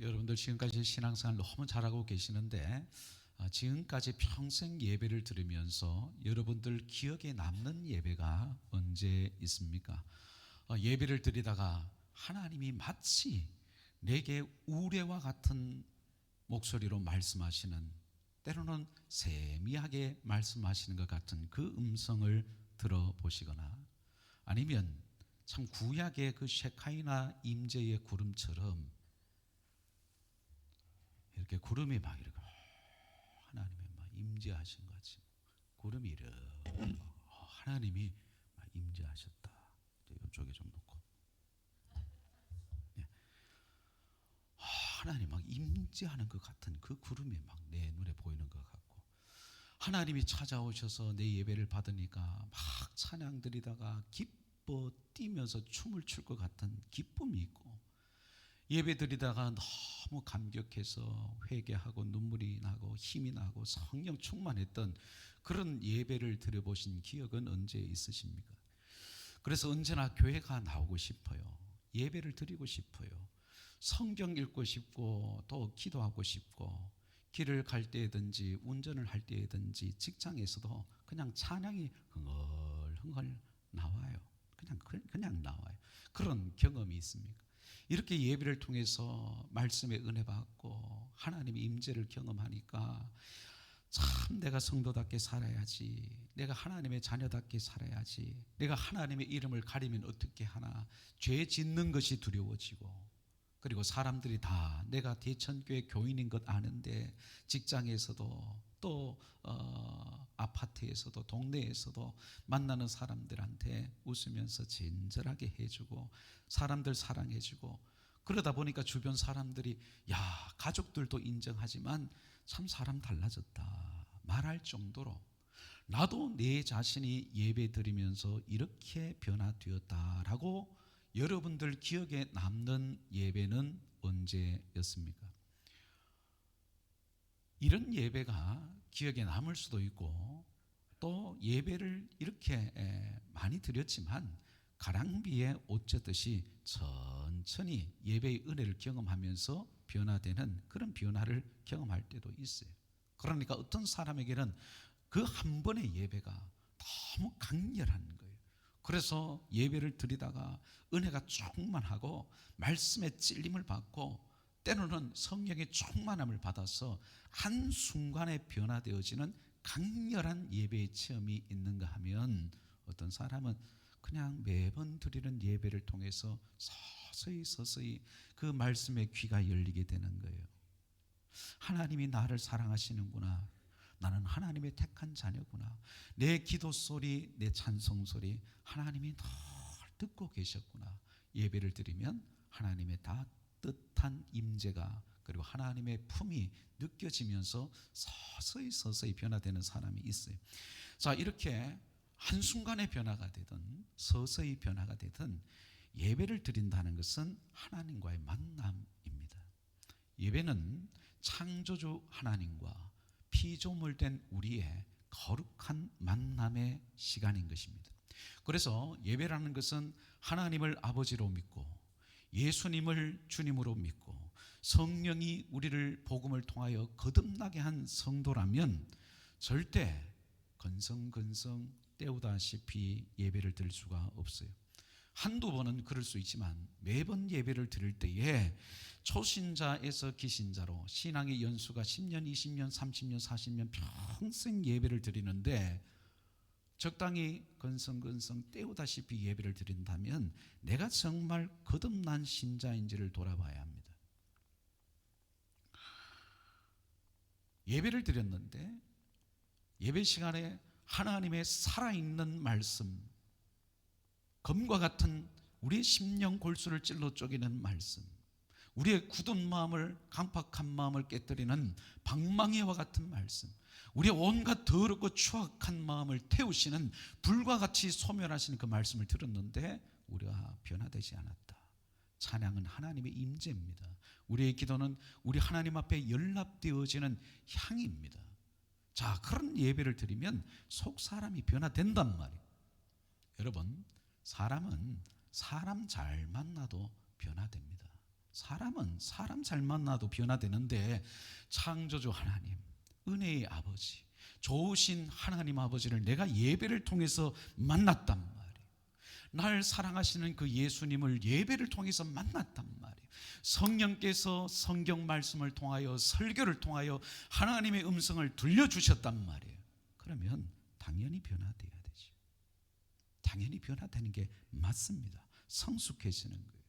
여러분들 지금까지 신앙생활 너무 잘하고 계시는데 지금까지 평생 예배를 들으면서 여러분들 기억에 남는 예배가 언제 있습니까? 예배를 드리다가 하나님이 마치 내게 우레와 같은 목소리로 말씀하시는, 때로는 세미하게 말씀하시는 것 같은 그 음성을 들어보시거나, 아니면 참 구약의 그 셰카이나 임재의 구름처럼 이렇게 구름이 막 이렇게 하나님의 막 임재하신 것 같이 구름이 이렇게 하나님이 막 임재하셨다. 이쪽에 좀 놓고, 예. 하나님 막 임재하는 것 같은 그 구름이 막 내 눈에 보이는 것 같고, 하나님이 찾아오셔서 내 예배를 받으니까 막 찬양 드리다가 기뻐 뛰면서 춤을 출 것 같은 기쁨이 있고, 예배 드리다가 너무 감격해서 회개하고 눈물이 나고 힘이 나고 성령 충만했던 그런 예배를 드려보신 기억은 언제 있으십니까? 그래서 언제나 교회가 나오고 싶어요. 예배를 드리고 싶어요. 성경 읽고 싶고 또 기도하고 싶고, 길을 갈 때든지 운전을 할 때든지 직장에서도 그냥 찬양이 흥얼흥얼 나와요. 그냥 나와요. 그런 경험이 있습니까? 이렇게 예배를 통해서 말씀의 은혜 받고 하나님의 임재를 경험하니까 참 내가 성도답게 살아야지, 내가 하나님의 자녀답게 살아야지, 내가 하나님의 이름을 가리면 어떻게 하나, 죄 짓는 것이 두려워지고, 그리고 사람들이 다 내가 대천교회 교인인 것 아는데 직장에서도 또 아파트에서도 동네에서도 만나는 사람들한테 웃으면서 친절하게 해주고 사람들 사랑해주고, 그러다 보니까 주변 사람들이 야, 가족들도 인정하지만 참 사람 달라졌다 말할 정도로 나도 내 자신이 예배 드리면서 이렇게 변화되었다라고 여러분들 기억에 남는 예배는 언제였습니까? 이런 예배가 기억에 남을 수도 있고, 또 예배를 이렇게 많이 드렸지만 가랑비에 옷 젖듯이 천천히 예배의 은혜를 경험하면서 변화되는 그런 변화를 경험할 때도 있어요. 그러니까 어떤 사람에게는 그 한 번의 예배가 너무 강렬한 거예요. 그래서 예배를 드리다가 은혜가 충만하고 말씀의 찔림을 받고 때로는 성령의 충만함을 받아서 한순간에 변화되어지는 강렬한 예배의 체험이 있는가 하면, 어떤 사람은 그냥 매번 드리는 예배를 통해서 서서히 그 말씀의 귀가 열리게 되는 거예요. 하나님이 나를 사랑하시는구나, 나는 하나님의 택한 자녀구나, 내 기도 소리, 내 찬송 소리 하나님이 늘 듣고 계셨구나. 예배를 드리면 하나님의 따뜻한 임재가, 그리고 하나님의 품이 느껴지면서 서서히 변화되는 사람이 있어요. 자, 이렇게 한순간에 변화가 되든 서서히 변화가 되든 예배를 드린다는 것은 하나님과의 만남입니다. 예배는 창조주 하나님과 피조물된 우리의 거룩한 만남의 시간인 것입니다. 그래서 예배라는 것은 하나님을 아버지로 믿고 예수님을 주님으로 믿고 성령이 우리를 복음을 통하여 거듭나게 한 성도라면 절대 건성건성 때우다시피 예배를 드릴 수가 없어요. 한두 번은 그럴 수 있지만 매번 예배를 드릴 때에 초신자에서 기신자로 신앙의 연수가 10년, 20년, 30년, 40년 평생 예배를 드리는데 적당히 건성건성 때우다시피 예배를 드린다면 내가 정말 거듭난 신자인지를 돌아봐야 합니다. 예배를 드렸는데 예배 시간에 하나님의 살아있는 말씀, 검과 같은 우리의 심령 골수를 찔러 쪼개는 말씀, 우리의 굳은 마음을, 강팍한 마음을 깨뜨리는 방망이와 같은 말씀, 우리의 온갖 더럽고 추악한 마음을 태우시는 불과 같이 소멸하시는 그 말씀을 들었는데 우리가 변화되지 않았다. 찬양은 하나님의 임재입니다. 우리의 기도는 우리 하나님 앞에 연락되어지는 향입니다. 자, 그런 예배를 드리면 속 사람이 변화된단 말이에요. 여러분, 사람은 사람 잘 만나도 변화됩니다. 사람은 사람 잘 만나도 변화되는데 창조주 하나님, 은혜의 아버지, 좋으신 하나님 아버지를 내가 예배를 통해서 만났단 말이에요. 날 사랑하시는 그 예수님을 예배를 통해서 만났단 말이에요. 성령께서 성경 말씀을 통하여 설교를 통하여 하나님의 음성을 들려주셨단 말이에요. 그러면 당연히 변화돼야 되죠. 당연히 변화되는 게 맞습니다. 성숙해지는 거예요.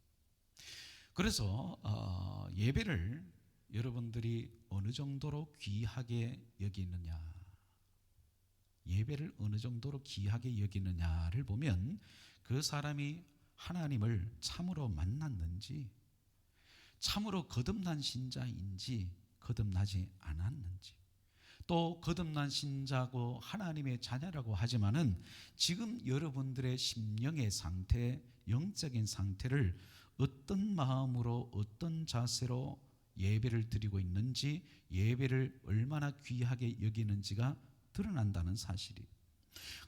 그래서 예배를 여러분들이 어느 정도로 귀하게 여기느냐, 예배를 어느 정도로 귀하게 여기느냐를 보면 그 사람이 하나님을 참으로 만났는지, 참으로 거듭난 신자인지 거듭나지 않았는지, 또 거듭난 신자고 하나님의 자녀라고 하지만은 지금 여러분들의 심령의 상태, 영적인 상태를 어떤 마음으로 어떤 자세로 예배를 드리고 있는지, 예배를 얼마나 귀하게 여기는지가 드러난다는 사실이.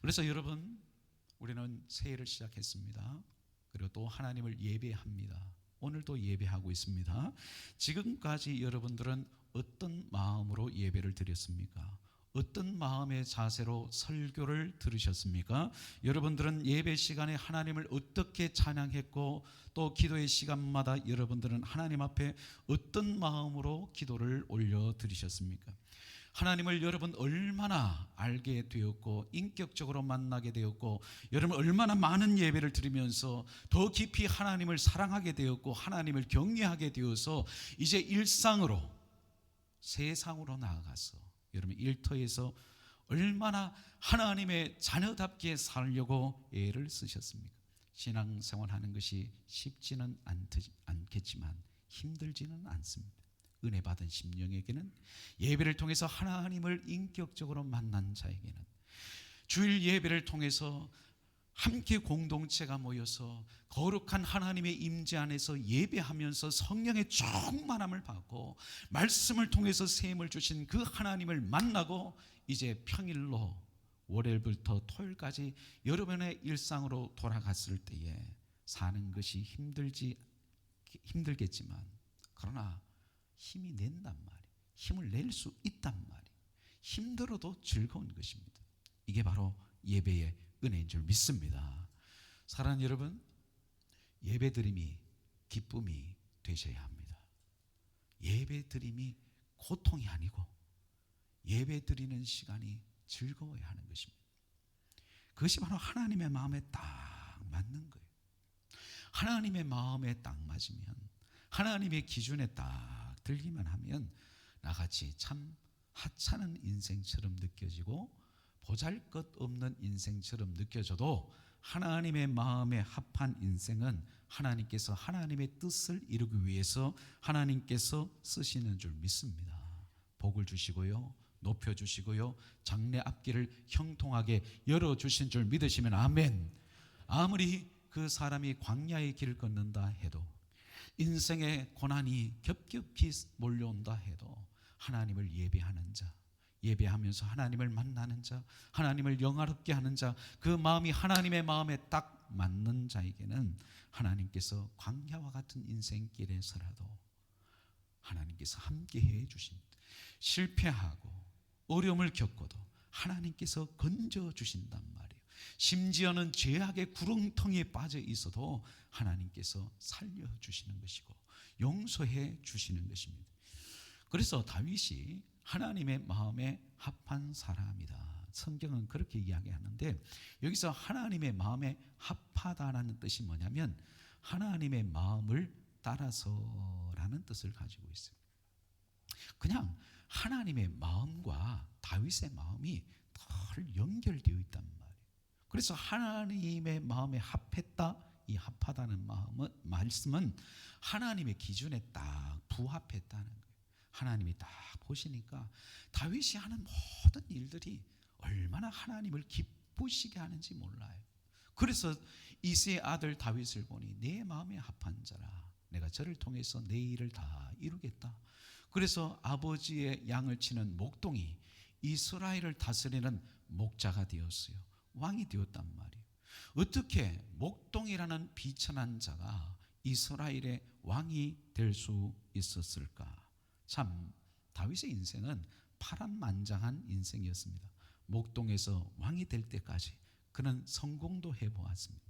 그래서 여러분, 우리는 새해를 시작했습니다. 그리고 또 하나님을 예배합니다. 오늘도 예배하고 있습니다. 지금까지 여러분들은 어떤 마음으로 예배를 드렸습니까? 어떤 마음의 자세로 설교를 들으셨습니까? 여러분들은 예배 시간에 하나님을 어떻게 찬양했고, 또 기도의 시간마다 여러분들은 하나님 앞에 어떤 마음으로 기도를 올려 드리셨습니까? 하나님을 여러분 얼마나 알게 되었고 인격적으로 만나게 되었고, 여러분 얼마나 많은 예배를 드리면서 더 깊이 하나님을 사랑하게 되었고 하나님을 경외하게 되어서 이제 일상으로, 세상으로 나아가서 여러분 일터에서 얼마나 하나님의 자녀답게 살려고 애를 쓰셨습니까? 신앙생활하는 것이 쉽지는 않겠지만 힘들지는 않습니다. 은혜 받은 심령에게는, 예배를 통해서 하나님을 인격적으로 만난 자에게는, 주일 예배를 통해서 함께 공동체가 모여서 거룩한 하나님의 임재 안에서 예배하면서 성령의 충만함을 받고 말씀을 통해서 셈을 주신 그 하나님을 만나고 이제 평일로 월요일부터 토요일까지 여러분의 일상으로 돌아갔을 때에 사는 것이 힘들겠지만, 그러나 힘이 낸단 말이에요. 힘을 낼 수 있단 말이에요. 힘들어도 즐거운 것입니다. 이게 바로 예배의 은혜인 줄 믿습니다. 사랑하는 여러분, 예배드림이 기쁨이 되셔야 합니다. 예배드림이 고통이 아니고 예배드리는 시간이 즐거워야 하는 것입니다. 그것이 바로 하나님의 마음에 딱 맞는 거예요. 하나님의 마음에 딱 맞으면, 하나님의 기준에 딱 들기만 하면 나같이 참 하찮은 인생처럼 느껴지고 보잘것없는 인생처럼 느껴져도 하나님의 마음에 합한 인생은 하나님께서 하나님의 뜻을 이루기 위해서 하나님께서 쓰시는 줄 믿습니다. 복을 주시고요, 높여주시고요, 장래 앞길을 형통하게 열어주신 줄 믿으시면 아멘. 아무리 그 사람이 광야의 길을 걷는다 해도, 인생의 고난이 겹겹이 몰려온다 해도 하나님을 예배하는 자, 예배하면서 하나님을 만나는 자, 하나님을 영화롭게 하는 자, 그 마음이 하나님의 마음에 딱 맞는 자에게는 하나님께서 광야와 같은 인생길에서라도 하나님께서 함께해 주십니다. 실패하고 어려움을 겪어도 하나님께서 건져주신단 말이에요. 심지어는 죄악의 구렁텅이에 빠져 있어도 하나님께서 살려주시는 것이고 용서해 주시는 것입니다. 그래서 다윗이 하나님의 마음에 합한 사람이다, 성경은 그렇게 이야기하는데, 여기서 하나님의 마음에 합하다라는 뜻이 뭐냐면 하나님의 마음을 따라서라는 뜻을 가지고 있어요. 그냥 하나님의 마음과 다윗의 마음이 덜 연결되어 있단 말이에요. 그래서 하나님의 마음에 합했다, 이 합하다는 말씀은 하나님의 기준에 딱 부합했다는 거예요. 하나님이 딱 보시니까 다윗이 하는 모든 일들이 얼마나 하나님을 기쁘시게 하는지 몰라요. 그래서 이새의 아들 다윗을 보니 내 마음에 합한 자라, 내가 저를 통해서 내 일을 다 이루겠다. 그래서 아버지의 양을 치는 목동이 이스라엘을 다스리는 목자가 되었어요. 왕이 되었단 말이에요. 어떻게 목동이라는 비천한 자가 이스라엘의 왕이 될 수 있었을까? 참 다윗의 인생은 파란만장한 인생이었습니다. 목동에서 왕이 될 때까지 그는 성공도 해보았습니다.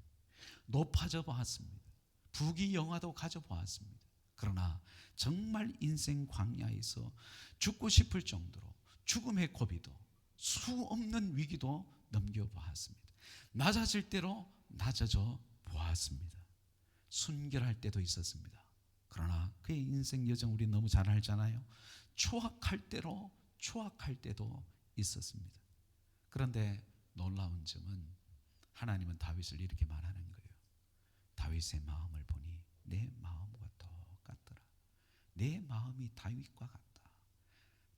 높아져 보았습니다. 부귀영화도 가져보았습니다. 그러나 정말 인생 광야에서 죽고 싶을 정도로 죽음의 고비도 수 없는 위기도 넘겨보았습니다. 낮아질 대로 낮아져 보았습니다. 순결할 때도 있었습니다. 그러나 그의 인생 여정 우리 너무 잘 알잖아요. 추악할 대로 추악할 때도 있었습니다. 그런데 놀라운 점은 하나님은 다윗을 이렇게 말하는 거예요. 다윗의 마음을 보니 내 마음과 똑같더라. 내 마음이 다윗과 같다.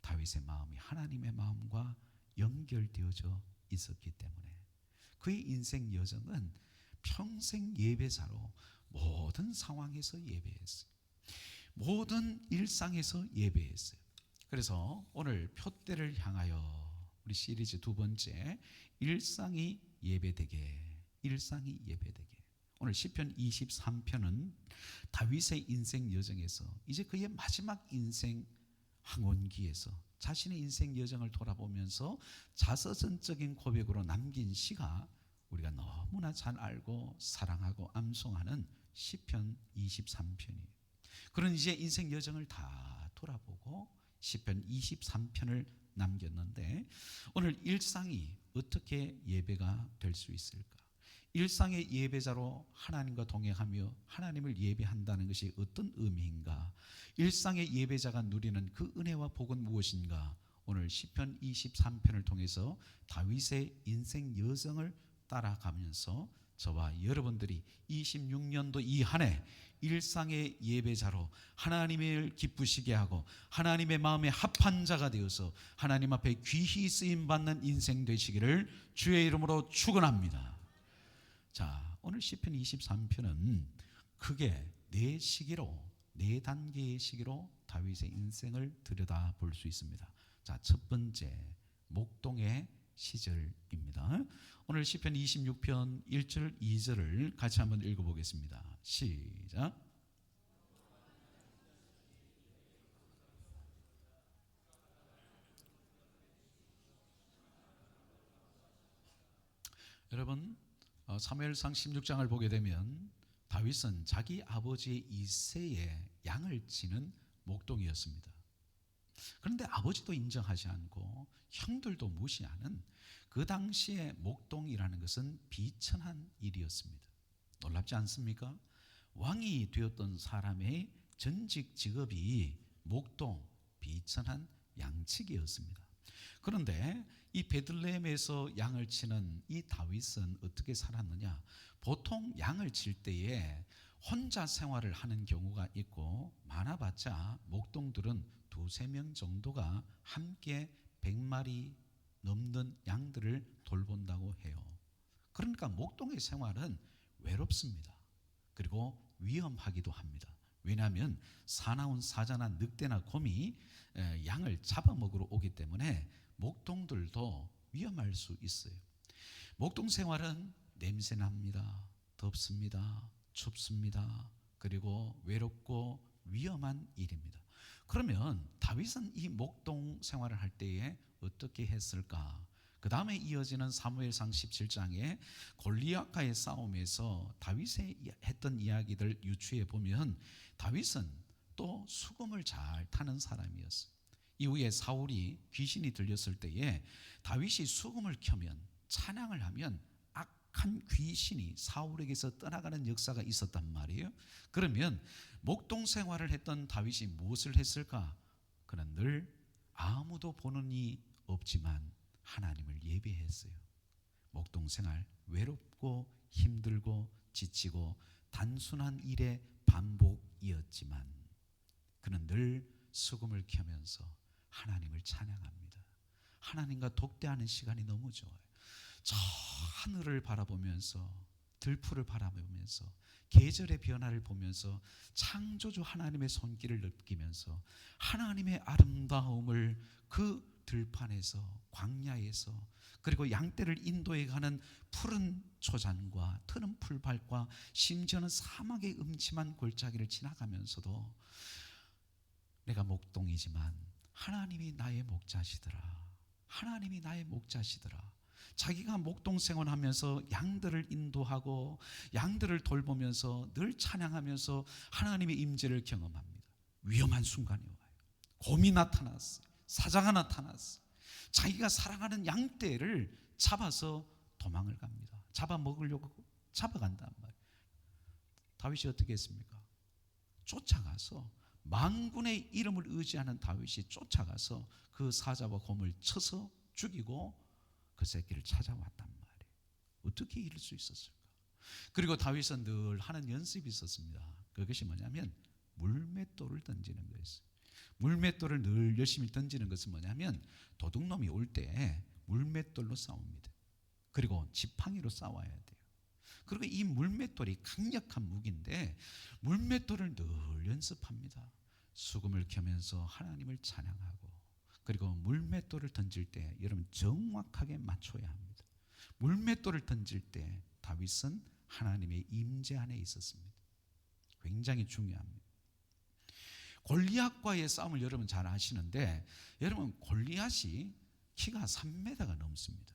다윗의 마음이 하나님의 마음과 연결되어져 있었기 때문에 그의 인생 여정은 평생 예배자로 모든 상황에서 예배했어요. 모든 일상에서 예배했어요. 그래서 오늘 표대를 향하여 우리 시리즈 두 번째, 일상이 예배되게, 일상이 예배되게. 오늘 시편 23편은 다윗의 인생 여정에서 이제 그의 마지막 인생 황혼기에서 자신의 인생 여정을 돌아보면서 자서전적인 고백으로 남긴 시가 우리가 너무나 잘 알고 사랑하고 암송하는 시편 23편이에요. 그런 이제 인생 여정을 다 돌아보고 시편 23편을 남겼는데 오늘 일상이 어떻게 예배가 될 수 있을까? 일상의 예배자로 하나님과 동행하며 하나님을 예배한다는 것이 어떤 의미인가? 일상의 예배자가 누리는 그 은혜와 복은 무엇인가? 오늘 시편 23편을 통해서 다윗의 인생 여정을 따라가면서 저와 여러분들이 26년도 이 한 해 일상의 예배자로 하나님을 기쁘시게 하고 하나님의 마음에 합한 자가 되어서 하나님 앞에 귀히 쓰임받는 인생 되시기를 주의 이름으로 축원합니다. 자, 오늘 시편 23편은 크게 네 시기로, 네 단계의 시기로 다윗의 인생을 들여다볼 수 있습니다. 자, 첫 번째, 목동의 시절입니다. 오늘 시편 26편 1절 2절을 같이 한번 읽어보겠습니다. 시작. 여러분, 사무엘상 16장을 보게 되면 다윗은 자기 아버지 이새의 양을 치는 목동이었습니다. 그런데 아버지도 인정하지 않고 형들도 무시하는 그 당시에 목동이라는 것은 비천한 일이었습니다. 놀랍지 않습니까? 왕이 되었던 사람의 전직 직업이 목동, 비천한 양치기였습니다. 그런데 이 베들레헴에서 양을 치는 이 다윗은 어떻게 살았느냐? 보통 양을 칠 때에 혼자 생활을 하는 경우가 있고 많아봤자 목동들은 두세 명 정도가 함께 100마리 넘는 양들을 돌본다고 해요. 그러니까 목동의 생활은 외롭습니다. 그리고 위험하기도 합니다. 왜냐하면 사나운 사자나 늑대나 곰이 양을 잡아먹으러 오기 때문에 목동들도 위험할 수 있어요. 목동 생활은 냄새납니다. 덥습니다. 춥습니다. 그리고 외롭고 위험한 일입니다. 그러면 다윗은 이 목동 생활을 할 때에 어떻게 했을까? 그 다음에 이어지는 사무엘상 17장에 골리앗과의 싸움에서 다윗이 했던 이야기들 유추해 보면 다윗은 또 수금을 잘 타는 사람이었어요. 이후에 사울이 귀신이 들렸을 때에 다윗이 수금을 켜면 찬양을 하면 악한 귀신이 사울에게서 떠나가는 역사가 있었단 말이에요. 그러면 목동 생활을 했던 다윗이 무엇을 했을까? 그는 늘 아무도 보는 이 없지만 하나님을 예배했어요. 목동 생활 외롭고 힘들고 지치고 단순한 일의 반복이었지만 그는 늘 수금을 켜면서 하나님을 찬양합니다. 하나님과 독대하는 시간이 너무 좋아요. 저 하늘을 바라보면서 들풀을 바라보면서 계절의 변화를 보면서 창조주 하나님의 손길을 느끼면서 하나님의 아름다움을 그 들판에서 광야에서 그리고 양떼를 인도해 가는 푸른 초잔과 트는 풀밭과 심지어는 사막의 음침한 골짜기를 지나가면서도 내가 목동이지만 하나님이 나의 목자시더라. 하나님이 나의 목자시더라. 자기가 목동 생활하면서 양들을 인도하고 양들을 돌보면서 늘 찬양하면서 하나님의 임재를 경험합니다. 위험한 순간이 와요. 곰이 나타났어요. 사자가 나타났어요. 자기가 사랑하는 양떼를 잡아서 도망을 갑니다. 잡아먹으려고 잡아간단 말이에요. 다윗이 어떻게 했습니까? 쫓아가서 만군의 이름을 의지하는 다윗이 쫓아가서 그 사자와 곰을 쳐서 죽이고 그 새끼를 찾아왔단 말이에요. 어떻게 이럴 수 있었을까? 그리고 다윗은 늘 하는 연습이 있었습니다. 그것이 뭐냐면 물맷돌을 던지는 거였어요. 물맷돌을 늘 열심히 던지는 것은 뭐냐면 도둑놈이 올 때 물맷돌로 싸웁니다. 그리고 지팡이로 싸워야 돼요. 그리고 이 물맷돌이 강력한 무기인데 물맷돌을 늘 연습합니다. 수금을 켜면서 하나님을 찬양하고, 그리고 물맷돌을 던질 때 여러분 정확하게 맞춰야 합니다. 물맷돌을 던질 때 다윗은 하나님의 임재 안에 있었습니다. 굉장히 중요합니다. 골리앗과의 싸움을 여러분 잘 아시는데, 여러분 골리앗이 키가 3m가 넘습니다.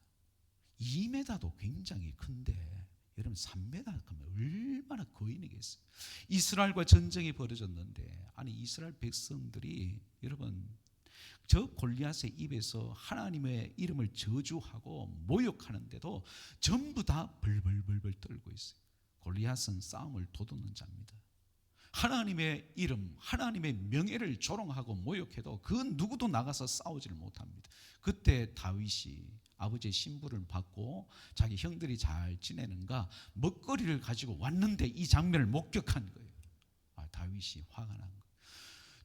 2m도 굉장히 큰데 여러분 3m 그러면 얼마나 거인이겠어요. 이스라엘과 전쟁이 벌어졌는데, 아니 이스라엘 백성들이 여러분 저 골리앗의 입에서 하나님의 이름을 저주하고 모욕하는데도 전부 다 벌벌벌벌 떨고 있어요. 골리앗은 싸움을 도둑는 자입니다. 하나님의 이름, 하나님의 명예를 조롱하고 모욕해도 그 누구도 나가서 싸우지를 못합니다. 그때 다윗이 아버지의 신부를 받고 자기 형들이 잘 지내는가 먹거리를 가지고 왔는데 이 장면을 목격한 거예요. 다윗이 화가 난 거예요.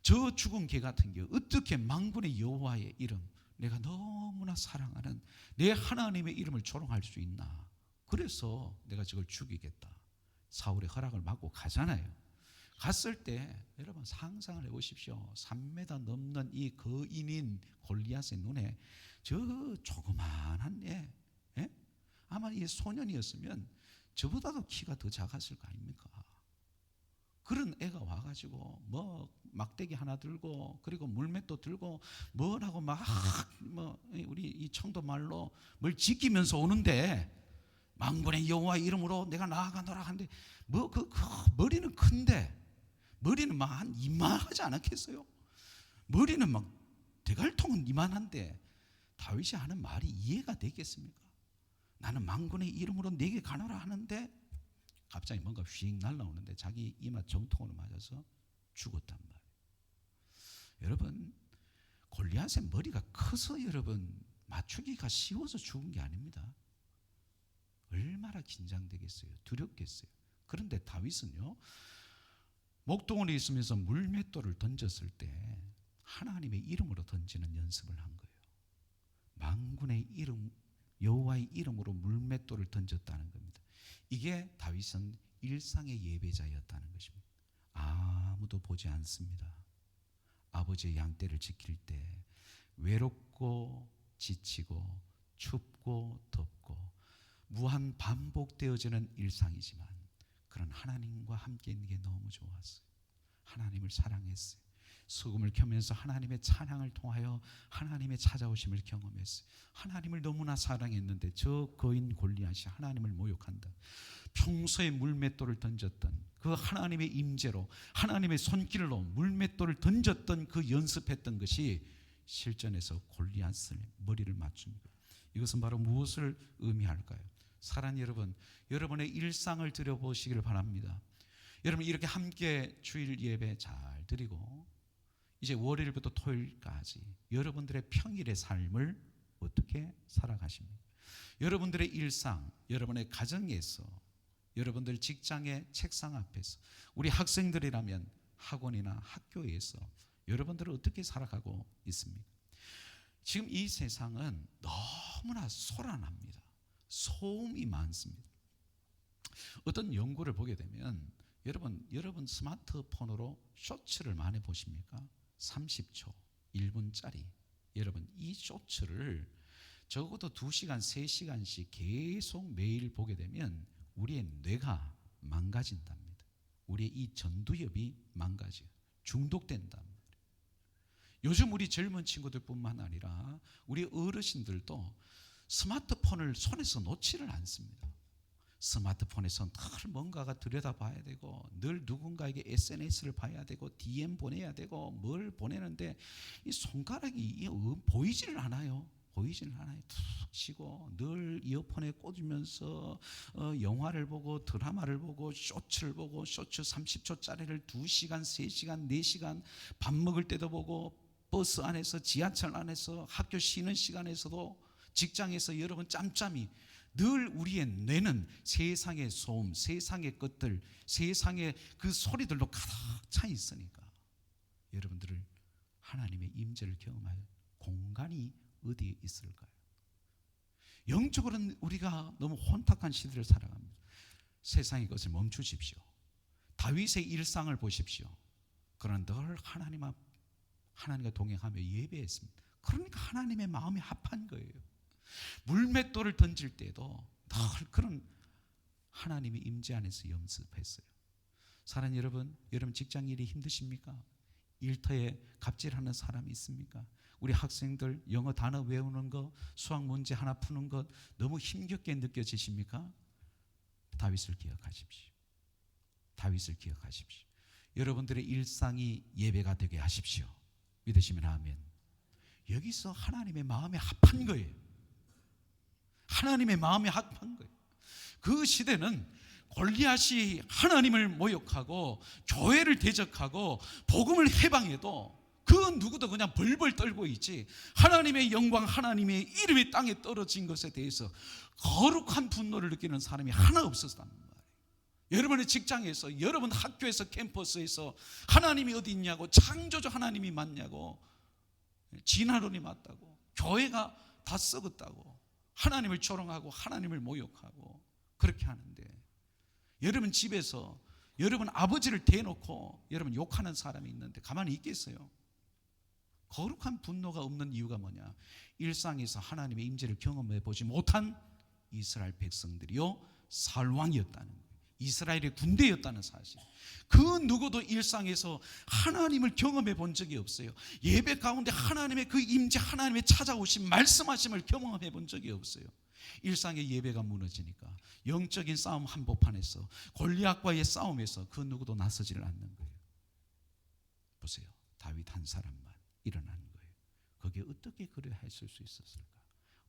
저 죽은 개 같은 게 어떻게 만군의 여호와의 이름, 내가 너무나 사랑하는 내 하나님의 이름을 조롱할 수 있나. 그래서 내가 저걸 죽이겠다. 사울의 허락을 받고 가잖아요. 갔을 때 여러분 상상을 해보십시오. 3m 넘는 이 거인인 골리앗의 눈에 저 조그만한 애, 아마 이 소년이었으면 저보다도 키가 더 작았을 거 아닙니까? 그런 애가 와가지고 뭐 막대기 하나 들고 그리고 물맷도 들고 뭐라고 우리 이 청도 말로 뭘 지키면서 오는데, 만군의 여호와 이름으로 내가 나아가노라 하는데 그 머리는 큰데, 머리는 막 한 이만하지 않았겠어요? 머리는 막 대갈통은 이만한데 다윗이 하는 말이 이해가 되겠습니까? 나는 만군의 이름으로 내게 가노라 하는데 갑자기 뭔가 휙 날라오는데 자기 이마 정통으로 맞아서 죽었단 말이에요. 여러분 골리앗의 머리가 커서 여러분 맞추기가 쉬워서 죽은 게 아닙니다. 얼마나 긴장되겠어요? 두렵겠어요? 그런데 다윗은요, 목동원에 있으면서 물맷돌을 던졌을 때 하나님의 이름으로 던지는 연습을 한 거예요. 만군의 이름, 여호와의 이름으로 물맷돌을 던졌다는 겁니다. 이게 다윗은 일상의 예배자였다는 것입니다. 아무도 보지 않습니다. 아버지의 양떼를 지킬 때 외롭고 지치고 춥고 덥고 무한 반복되어지는 일상이지만 그런 하나님과 함께 있는 게 너무 좋았어요. 하나님을 사랑했어요. 수금을 켜면서 하나님의 찬양을 통하여 하나님의 찾아오심을 경험했어요. 하나님을 너무나 사랑했는데 저 거인 골리앗이 하나님을 모욕한다. 평소에 물맷돌을 던졌던 그 하나님의 임재로, 하나님의 손길로 물맷돌을 던졌던 그 연습했던 것이 실전에서 골리앗의 머리를 맞춘 거예요. 이것은 바로 무엇을 의미할까요? 사랑하는 여러분, 여러분의 일상을 들여보시기를 바랍니다. 여러분 이렇게 함께 주일 예배 잘 드리고 이제 월요일부터 토요일까지 여러분들의 평일의 삶을 어떻게 살아가십니까? 여러분들의 일상, 여러분의 가정에서, 여러분들 직장의 책상 앞에서, 우리 학생들이라면 학원이나 학교에서 여러분들은 어떻게 살아가고 있습니까? 지금 이 세상은 너무나 소란합니다. 소음이 많습니다. 어떤 연구를 보게 되면 여러분 스마트폰으로 쇼츠를 많이 보십니까? 30초, 1분짜리. 여러분 이 쇼츠를 적어도 2시간, 3시간씩 계속 매일 보게 되면 우리의 뇌가 망가진답니다. 우리의 이 전두엽이 망가져요. 중독된단 말이에요. 요즘 우리 젊은 친구들뿐만 아니라 우리 어르신들도 스마트폰을 손에서 놓지를 않습니다. 스마트폰에서 늘 뭔가가 들여다봐야 되고, 늘 누군가에게 SNS를 봐야 되고, DM 보내야 되고, 뭘 보내는데 이 손가락이 보이지를 않아요. 보이지는 않아요. 툭 치고 늘 이어폰에 꽂으면서 영화를 보고, 드라마를 보고, 쇼츠를 보고, 쇼츠 30초짜리를 2시간, 3시간, 4시간, 밥 먹을 때도 보고, 버스 안에서, 지하철 안에서, 학교 쉬는 시간에서도, 직장에서 여러분 짬짬이 늘 우리의 뇌는 세상의 소음, 세상의 것들, 세상의 그 소리들로 가득 차 있으니까 여러분들을 하나님의 임재를 경험할 공간이 어디에 있을까요? 영적으로는 우리가 너무 혼탁한 시대를 살아갑니다. 세상의 것을 멈추십시오. 다윗의 일상을 보십시오. 그러나 늘 하나님과 동행하며 예배했습니다. 그러니까 하나님의 마음이 합한 거예요. 물맷돌을 던질 때도 늘 그런 하나님의 임재 안에서 연습했어요. 사랑하는 여러분, 여러분 직장 일이 힘드십니까? 일터에 갑질하는 사람이 있습니까? 우리 학생들 영어 단어 외우는 거, 수학 문제 하나 푸는 것 너무 힘겹게 느껴지십니까? 다윗을 기억하십시오. 다윗을 기억하십시오. 여러분들의 일상이 예배가 되게 하십시오. 믿으시면 아멘. 여기서 하나님의 마음에 합한 거예요. 하나님의 마음에 합한 거예요. 그 시대는 골리앗이 하나님을 모욕하고 교회를 대적하고 복음을 해방해도 그 누구도 그냥 벌벌 떨고 있지, 하나님의 영광, 하나님의 이름이 땅에 떨어진 것에 대해서 거룩한 분노를 느끼는 사람이 하나 없었단 말이에요. 여러분의 직장에서, 여러분 학교에서, 캠퍼스에서 하나님이 어디 있냐고, 창조주 하나님이 맞냐고, 진화론이 맞다고, 교회가 다 썩었다고, 하나님을 조롱하고 하나님을 모욕하고 그렇게 하는데, 여러분 집에서 여러분 아버지를 대놓고 여러분 욕하는 사람이 있는데 가만히 있겠어요? 거룩한 분노가 없는 이유가 뭐냐? 일상에서 하나님의 임재를 경험해 보지 못한 이스라엘 백성들이요 살왕이었다는 거예요. 이스라엘의 군대였다는 사실. 그 누구도 일상에서 하나님을 경험해 본 적이 없어요. 예배 가운데 하나님의 그 임재, 하나님의 찾아오심, 말씀하심을 경험해 본 적이 없어요. 일상의 예배가 무너지니까 영적인 싸움 한복판에서, 골리앗과의 싸움에서 그 누구도 나서지를 않는 거예요. 보세요, 다윗 한 사람만 일어나는 거예요. 거기에 어떻게 그래 했을 수 있었을까?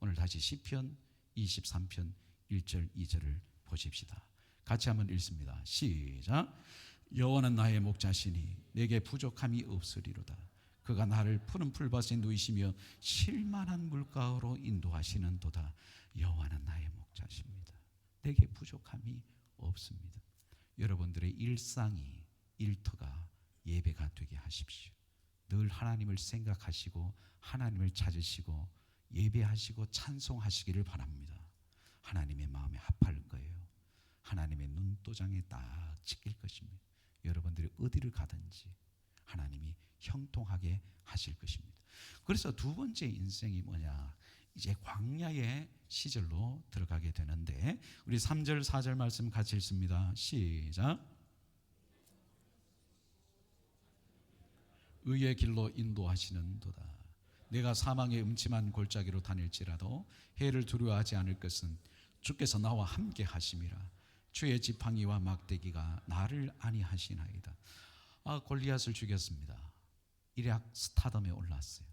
오늘 다시 시편 23편 1절 2절을 보십시다. 같이 한번 읽습니다. 시작. 여호와는 나의 목자시니 내게 부족함이 없으리로다. 그가 나를 푸른 풀밭에 누이시며 쉴만한 물가로 인도하시는도다. 여호와는 나의 목자십니다. 내게 부족함이 없습니다. 여러분들의 일상이, 일터가 예배가 되게 하십시오. 늘 하나님을 생각하시고 하나님을 찾으시고 예배하시고 찬송하시기를 바랍니다. 하나님의 마음에 합할 거예요. 하나님의 눈도장에 딱 찍힐 것입니다. 여러분들이 어디를 가든지 하나님이 형통하게 하실 것입니다. 그래서 두 번째 인생이 뭐냐? 이제 광야의 시절로 들어가게 되는데, 우리 3절 4절 말씀 같이 읽습니다. 시작. 의의 길로 인도하시는 도다. 내가 사망의 음침한 골짜기로 다닐지라도 해를 두려워하지 않을 것은 주께서 나와 함께 하심이라. 주의 지팡이와 막대기가 나를 안위하시나이다. 골리앗을 죽였습니다. 이락 스타덤에 올랐어요.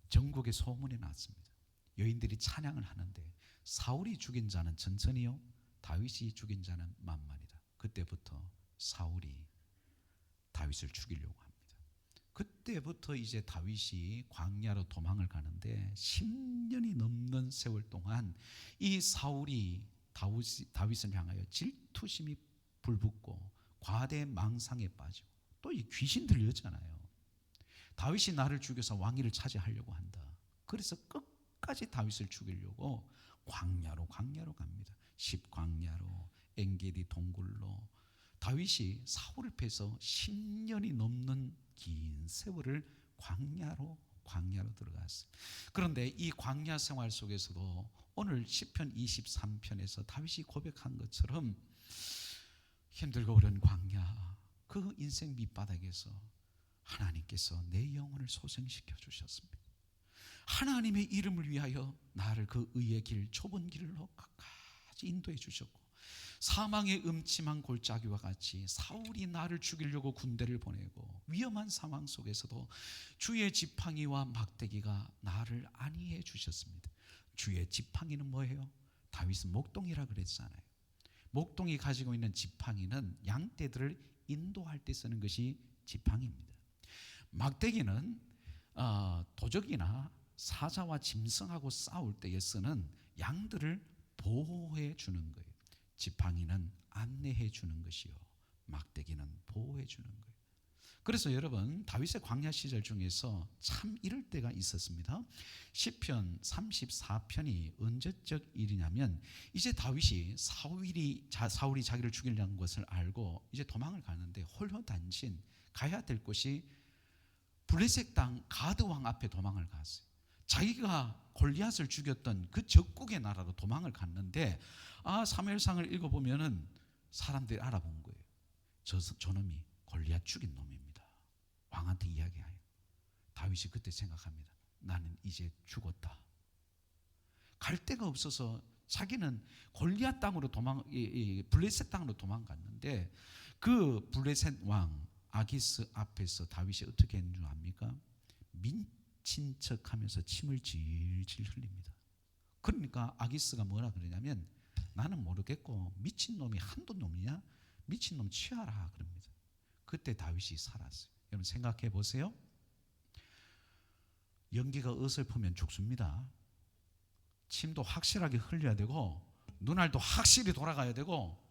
전국에 소문이 났습니다. 여인들이 찬양을 하는데 사울이 죽인 자는 천천히요, 다윗이 죽인 자는 만만이다. 그때부터 사울이 다윗을 죽이려고 합니다. 그때부터 이제 다윗이 광야로 도망을 가는데 10년이 넘는 세월 동안 이 사울이 다윗을 향하여 질투심이 불붙고 과대 망상에 빠지고, 또 이 귀신 들렸잖아요. 다윗이 나를 죽여서 왕위를 차지하려고 한다. 그래서 끝까지 다윗을 죽이려고 광야로 갑니다. 십광야로, 엔게디 동굴로. 다윗이 사울을 패서 10년이 넘는 긴 세월을 광야로 광야로 들어갔어요. 그런데 이 광야 생활 속에서도 오늘 시편 23편에서 다윗이 고백한 것처럼 힘들고 어려운 광야, 그 인생 밑바닥에서 하나님께서 내 영혼을 소생시켜 주셨습니다. 하나님의 이름을 위하여 나를 그 의의 길, 좁은 길로 끝까지 인도해 주셨고, 사망의 음침한 골짜기와 같이 사울이 나를 죽이려고 군대를 보내고 위험한 상황 속에서도 주의 지팡이와 막대기가 나를 안위해 주셨습니다. 주의 지팡이는 뭐예요? 다윗은 목동이라 그랬잖아요. 목동이 가지고 있는 지팡이는 양떼들을 인도할 때 쓰는 것이 지팡이입니다. 막대기는 도적이나 사자와 짐승하고 싸울 때에 쓰는 양들을 보호해 주는 거예요. 지팡이는 안내해 주는 것이요, 막대기는 보호해 주는 거예요. 그래서 여러분, 다윗의 광야 시절 중에서 참 이럴 때가 있었습니다. 시편 34편이 언제적 일이냐면, 이제 다윗이 사울이 자기를 죽이려는 것을 알고 이제 도망을 가는데 홀로 단신 가야 될 곳이 블레셋 땅 가드 왕 앞에 도망을 갔어요. 자기가 골리앗을 죽였던 그 적국의 나라로 도망을 갔는데, 사무엘상을 읽어보면은 사람들이 알아본 거예요. 저놈이 골리앗 죽인 놈입니다. 왕한테 이야기해요. 다윗이 그때 생각합니다. 나는 이제 죽었다. 갈 데가 없어서 자기는 골리앗 땅으로 블레셋 땅으로 도망갔는데, 그 블레셋 왕 아기스 앞에서 다윗이 어떻게 했는 줄 압니까? 미친 척하면서 침을 질질 흘립니다. 그러니까 아기스가 뭐라 그러냐면, 나는 모르겠고 미친놈이 한두 놈이냐? 미친놈 취하라 그럽니다. 그때 다윗이 살았어요. 여러분 생각해 보세요. 연기가 어설프면 죽습니다. 침도 확실하게 흘려야 되고, 눈알도 확실히 돌아가야 되고,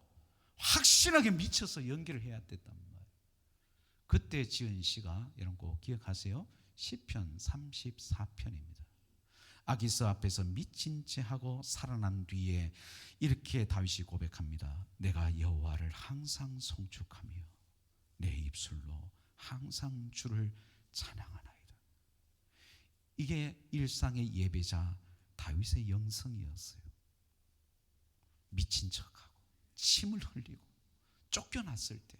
확실하게 미쳐서 연기를 해야 됐단 말이에요. 그때 지은 시가 여러분 꼭 기억하세요. 시편 34편입니다. 아기스 앞에서 미친 채 하고 살아난 뒤에 이렇게 다윗이 고백합니다. 내가 여호와를 항상 송축하며 내 입술로 항상 주를 찬양하나이다. 이게 일상의 예배자 다윗의 영성이었어요. 미친 척하고 침을 흘리고 쫓겨났을 때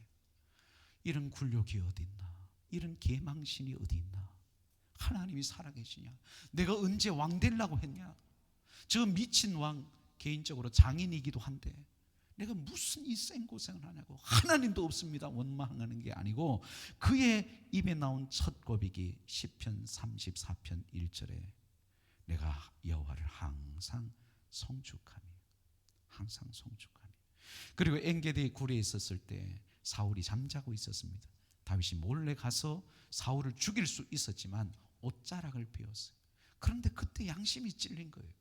이런 굴욕이 어디 있나, 이런 계망신이 어디 있나, 하나님이 살아계시냐, 내가 언제 왕 되려고 했냐, 저 미친 왕 개인적으로 장인이기도 한데 내가 무슨 이 생고생을 하냐고, 하나님도 없습니다 원망하는 게 아니고, 그의 입에 나온 첫 고백이 시편 34편 1절에 내가 여호와를 항상 송축하며, 항상 송축하며. 그리고 엔게디 굴에 있었을 때 사울이 잠자고 있었습니다. 다윗이 몰래 가서 사울을 죽일 수 있었지만 옷자락을 베었어요. 그런데 그때 양심이 찔린 거예요.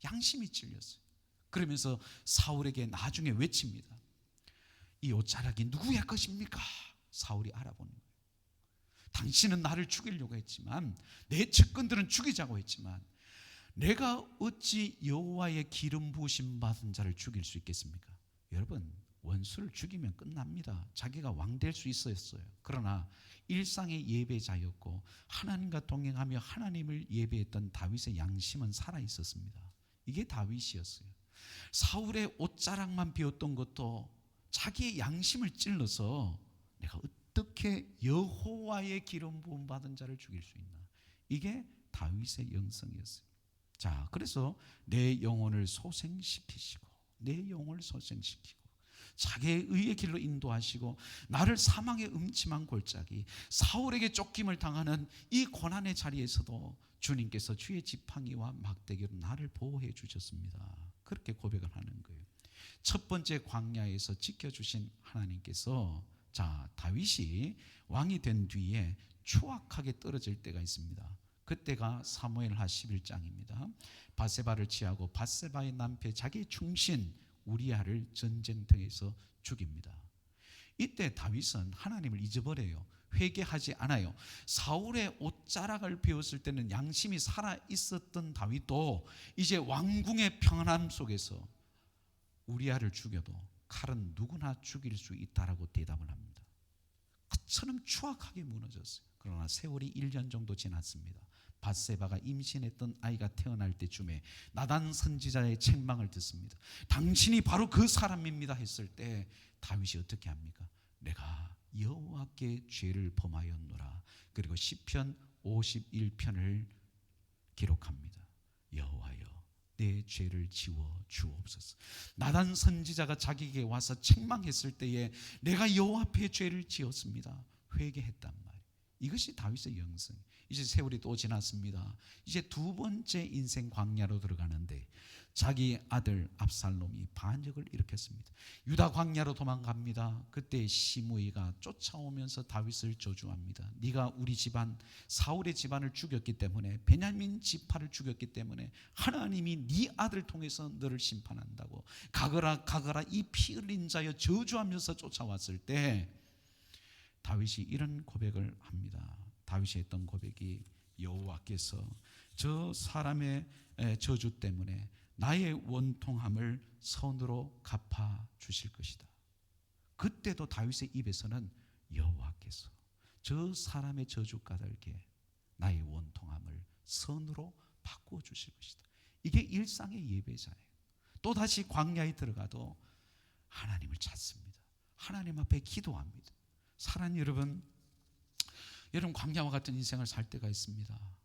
양심이 찔렸어요. 그러면서 사울에게 나중에 외칩니다. 이 옷자락이 누구의 것입니까? 사울이 알아보는 거예요. 당신은 나를 죽이려고 했지만, 내 측근들은 죽이자고 했지만, 내가 어찌 여호와의 기름 부으심 받은 자를 죽일 수 있겠습니까? 여러분, 원수를 죽이면 끝납니다. 자기가 왕 될 수 있었어요. 그러나 일상의 예배자였고 하나님과 동행하며 하나님을 예배했던 다윗의 양심은 살아 있었습니다. 이게 다윗이었어요. 사울의 옷자락만 비웠던 것도 자기의 양심을 찔러서 내가 어떻게 여호와의 기름 부음 받은 자를 죽일 수 있나, 이게 다윗의 영성이었어요. 자, 그래서 내 영혼을 소생시키시고, 내 영혼을 소생시키고 자기의 의의 길로 인도하시고, 나를 사망의 음침한 골짜기, 사울에게 쫓김을 당하는 이 고난의 자리에서도 주님께서 주의 지팡이와 막대기로 나를 보호해 주셨습니다. 그렇게 고백을 하는 거예요. 첫 번째 광야에서 지켜주신 하나님께서, 자, 다윗이 왕이 된 뒤에 추악하게 떨어질 때가 있습니다. 그때가 사무엘하 11장입니다. 바세바를 취하고 바세바의 남편 자기의 충신 우리아를 전쟁터에서 죽입니다. 이때 다윗은 하나님을 잊어버려요. 회개하지 않아요. 사울의 옷자락을 베었을 때는 양심이 살아 있었던 다윗도 이제 왕궁의 평안함 속에서 우리아를 죽여도 칼은 누구나 죽일 수 있다라고 대답을 합니다. 그처럼 추악하게 무너졌어요. 그러나 세월이 1년 정도 지났습니다. 밧세바가 임신했던 아이가 태어날 때쯤에 나단 선지자의 책망을 듣습니다. 당신이 바로 그 사람입니다 했을 때 다윗이 어떻게 합니까? 내가 여호와께 죄를 범하였노라. 그리고 시편 51편을 기록합니다. 여호와여 내 죄를 지워 주옵소서. 나단 선지자가 자기에게 와서 책망했을 때에 내가 여호와 앞에 죄를 지었습니다. 회개했단 말이에요. 이것이 다윗의 영성. 이제 세월이 또 지났습니다. 이제 두 번째 인생 광야로 들어가는데 자기 아들 압살롬이 반역을 일으켰습니다. 유다 광야로 도망갑니다. 그때 시므이가 쫓아오면서 다윗을 저주합니다. 네가 우리 집안 사울의 집안을 죽였기 때문에, 베냐민 지파를 죽였기 때문에 하나님이 네 아들 통해서 너를 심판한다고 가거라 가거라 이 피 흘린 자여 저주하면서 쫓아왔을 때 다윗이 이런 고백을 합니다. 다윗이 했던 고백이 여호와께서 저 사람의 저주 때문에 나의 원통함을 선으로 갚아 주실 것이다. 그때도 다윗의 입에서는 여호와께서 저 사람의 저주 까닭에 나의 원통함을 선으로 바꾸어 주실 것이다. 이게 일상의 예배자예요. 또다시 광야에 들어가도 하나님을 찾습니다. 하나님 앞에 기도합니다. 사랑하는 여러분, 광야와 같은 인생을 살 때가 있습니다.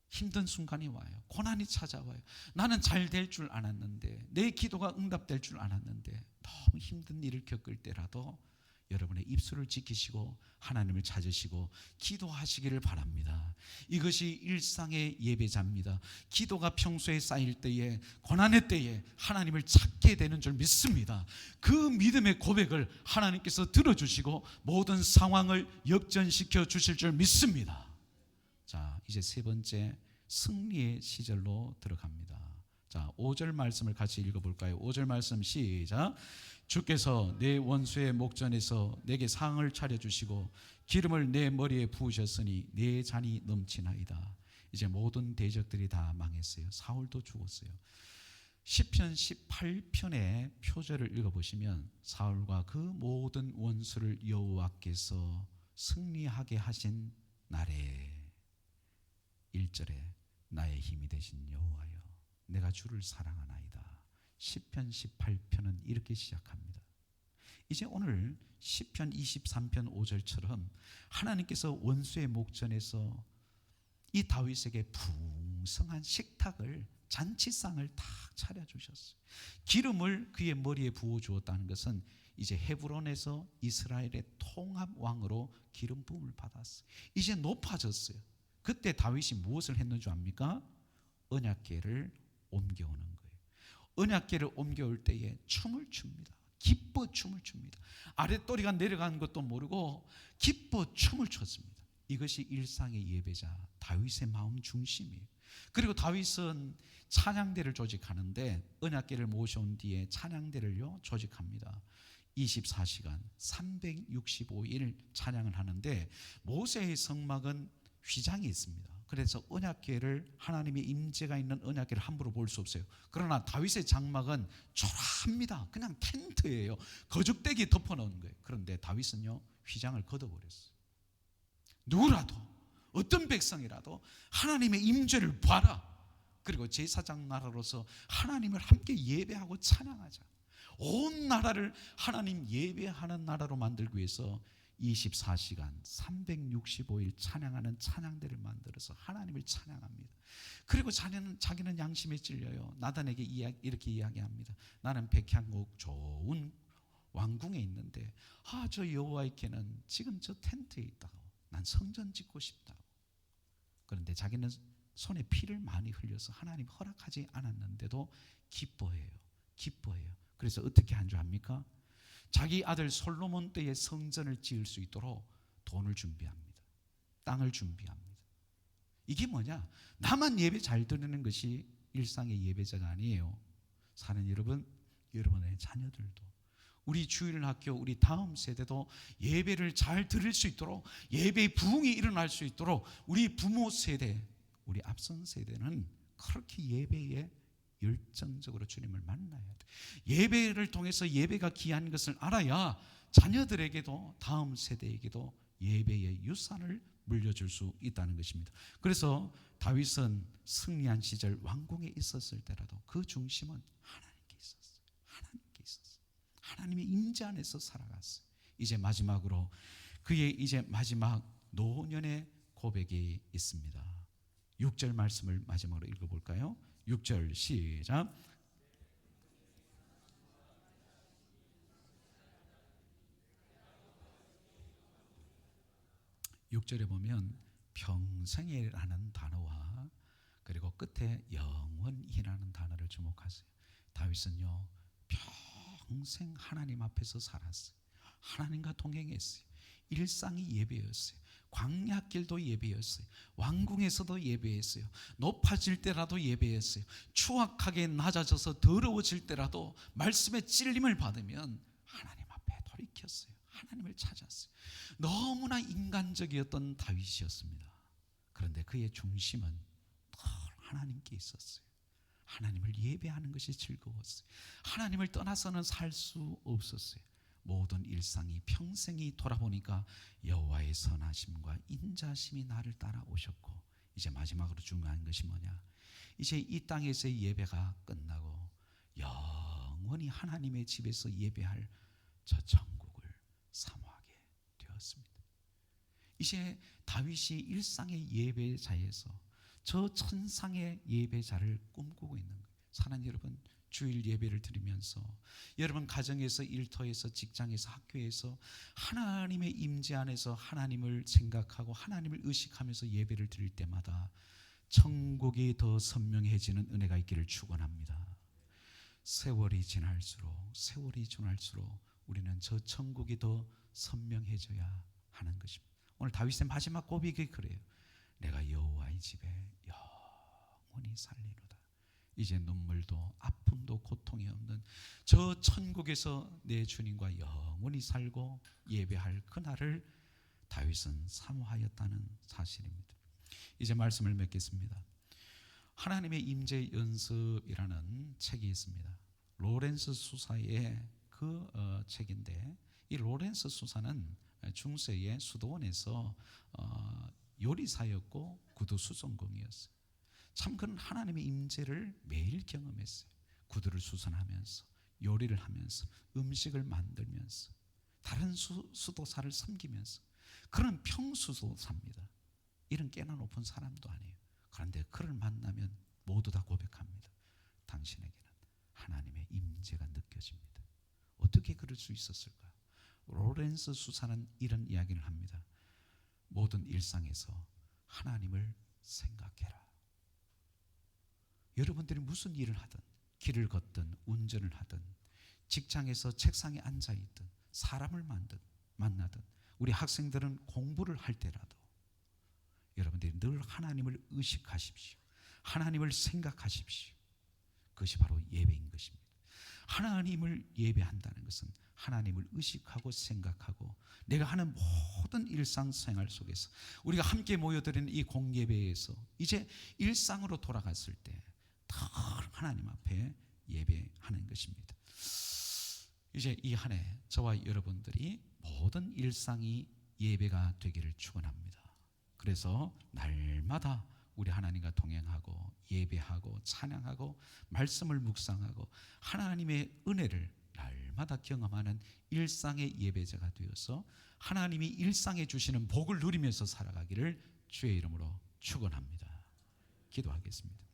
힘든 순간이 와요. 고난이 찾아와요. 나는 잘 될 줄 알았는데, 내 기도가 응답될 줄 알았는데, 너무 힘든 일을 겪을 때라도 여러분의 입술을 지키시고 하나님을 찾으시고 기도하시기를 바랍니다. 이것이 일상의 예배자입니다. 기도가 평소에 쌓일 때에, 고난의 때에 하나님을 찾게 되는 줄 믿습니다. 그 믿음의 고백을 하나님께서 들어주시고 모든 상황을 역전시켜 주실 줄 믿습니다. 자, 이제 세 번째 승리의 시절로 들어갑니다. 자, 5절 말씀을 같이 읽어볼까요? 5절 말씀 시작. 주께서 내 원수의 목전에서 내게 상을 차려주시고 기름을 내 머리에 부으셨으니 내 잔이 넘치나이다. 이제 모든 대적들이 다 망했어요. 사울도 죽었어요. 시편 18편의 표절을 읽어보시면 사울과 그 모든 원수를 여호와께서 승리하게 하신 날에 1절에 나의 힘이 되신 여호와여 내가 주를 사랑하나이다. 시편 18편은 이렇게 시작합니다. 이제 오늘 시편 23편 5절처럼 하나님께서 원수의 목전에서 이 다윗에게 풍성한 식탁을, 잔치상을 탁 차려주셨어요. 기름을 그의 머리에 부어주었다는 것은 이제 헤브론에서 이스라엘의 통합왕으로 기름 부음을 받았어요. 이제 높아졌어요. 그때 다윗이 무엇을 했는 줄 압니까? 언약궤를 옮겨오는 거예요. 언약궤를 옮겨올 때에 춤을 춥니다. 기뻐 춤을 춥니다. 아랫도리가 내려가는 것도 모르고 기뻐 춤을 췄습니다. 이것이 일상의 예배자 다윗의 마음 중심이에요. 그리고 다윗은 찬양대를 조직하는데 언약궤를 모셔온 뒤에 찬양대를요 조직합니다. 24시간 365일 찬양을 하는데 모세의 성막은 휘장이 있습니다. 그래서 언약궤를, 하나님의 임재가 있는 언약궤를 함부로 볼 수 없어요. 그러나 다윗의 장막은 초라합니다. 그냥 텐트예요. 거죽대기 덮어놓은 거예요. 그런데 다윗은요 휘장을 걷어버렸어요. 누구라도, 어떤 백성이라도 하나님의 임재를 봐라. 그리고 제사장 나라로서 하나님을 함께 예배하고 찬양하자. 온 나라를 하나님 예배하는 나라로 만들기 위해서 24시간 365일 찬양하는 찬양대를 만들어서 하나님을 찬양합니다. 그리고 자기는 양심에 찔려요. 나단에게 이렇게 이야기합니다. 나는 백향목 좋은 왕궁에 있는데 저 여호와께는 지금 저 텐트에 있다고. 난 성전 짓고 싶다고. 그런데 자기는 손에 피를 많이 흘려서 하나님 허락하지 않았는데도 기뻐해요. 그래서 어떻게 한 줄 압니까? 자기 아들 솔로몬 때에 성전을 지을 수 있도록 돈을 준비합니다. 땅을 준비합니다. 이게 뭐냐? 나만 예배 잘 드리는 것이 일상의 예배자가 아니에요. 사는 여러분, 여러분의 자녀들도, 우리 주일학교, 우리 다음 세대도 예배를 잘 드릴 수 있도록, 예배의 부흥이 일어날 수 있도록 우리 부모 세대, 우리 앞선 세대는 그렇게 예배에 열정적으로 주님을 만나야 돼. 예배를 통해서 예배가 귀한 것을 알아야 자녀들에게도, 다음 세대에게도 예배의 유산을 물려줄 수 있다는 것입니다. 그래서 다윗은 승리한 시절 왕궁에 있었을 때라도 그 중심은 하나님께 있었어요. 하나님께 있었어요. 하나님의 임재 안에서 살아갔어요. 이제 마지막으로 그의 이제 마지막 노년의 고백이 있습니다. 6절 말씀을 마지막으로 읽어볼까요? 6절 시작. 6절에 보면 평생이라는 단어와 그리고 끝에 영원이라는 단어를 주목하세요. 다윗은요 평생 하나님 앞에서 살았어요. 하나님과 동행했어요. 일상이 예배였어요. 광야길도 예배였어요. 왕궁에서도 예배했어요. 높아질 때라도 예배했어요. 추악하게 낮아져서 더러워질 때라도 말씀의 찔림을 받으면 하나님 앞에 돌이켰어요. 하나님을 찾았어요. 너무나 인간적이었던 다윗이었습니다. 그런데 그의 중심은 늘 하나님께 있었어요. 하나님을 예배하는 것이 즐거웠어요. 하나님을 떠나서는 살 수 없었어요. 모든 일상이 평생이 돌아보니까 여호와의 선하심과 인자심이 나를 따라오셨고, 이제 마지막으로 중요한 것이 뭐냐, 이제 이 땅에서의 예배가 끝나고 영원히 하나님의 집에서 예배할 저 천국을 사모하게 되었습니다. 이제 다윗이 일상의 예배자에서 저 천상의 예배자를 꿈꾸고 있는 거예요. 사랑하는 여러분, 주일 예배를 드리면서 여러분 가정에서, 일터에서, 직장에서, 학교에서 하나님의 임재 안에서 하나님을 생각하고 하나님을 의식하면서 예배를 드릴 때마다 천국이 더 선명해지는 은혜가 있기를 축원합니다. 세월이 지날수록 우리는 저 천국이 더 선명해져야 하는 것입니다. 오늘 다윗의 마지막 고백이 그래요. 내가 여호와의 집에 영원히 살리로다. 이제 눈물도 아픔도 고통이 없는 저 천국에서 내 주님과 영원히 살고 예배할 그날을 다윗은 사모하였다는 사실입니다. 이제 말씀을 맺겠습니다. 하나님의 임재 연습이라는 책이 있습니다. 로렌스 수사의 그 책인데, 이 로렌스 수사는 중세의 수도원에서 요리사였고 구두 수선공이었어요. 참 그는 하나님의 임재를 매일 경험했어요. 구두를 수선하면서, 요리를 하면서, 음식을 만들면서, 다른 수도사를 섬기면서, 그런 평수도사입니다. 이런 꽤나 높은 사람도 아니에요. 그런데 그를 만나면 모두 다 고백합니다. 당신에게는 하나님의 임재가 느껴집니다. 어떻게 그럴 수 있었을까요? 로렌스 수사는 이런 이야기를 합니다. 모든 일상에서 하나님을 생각해라. 여러분들이 무슨 일을 하든, 길을 걷든 운전을 하든, 직장에서 책상에 앉아있든, 사람을 만나든, 우리 학생들은 공부를 할 때라도 여러분들이 늘 하나님을 의식하십시오. 하나님을 생각하십시오. 그것이 바로 예배인 것입니다. 하나님을 예배한다는 것은 하나님을 의식하고 생각하고, 내가 하는 모든 일상생활 속에서 우리가 함께 모여드리는 이 공예배에서 이제 일상으로 돌아갔을 때 늘 하나님 앞에 예배하는 것입니다. 이제 이 한 해 저와 여러분들이 모든 일상이 예배가 되기를 축원합니다. 그래서 날마다 우리 하나님과 동행하고 예배하고 찬양하고 말씀을 묵상하고 하나님의 은혜를 날마다 경험하는 일상의 예배자가 되어서 하나님이 일상에 주시는 복을 누리면서 살아가기를 주의 이름으로 축원합니다. 기도하겠습니다.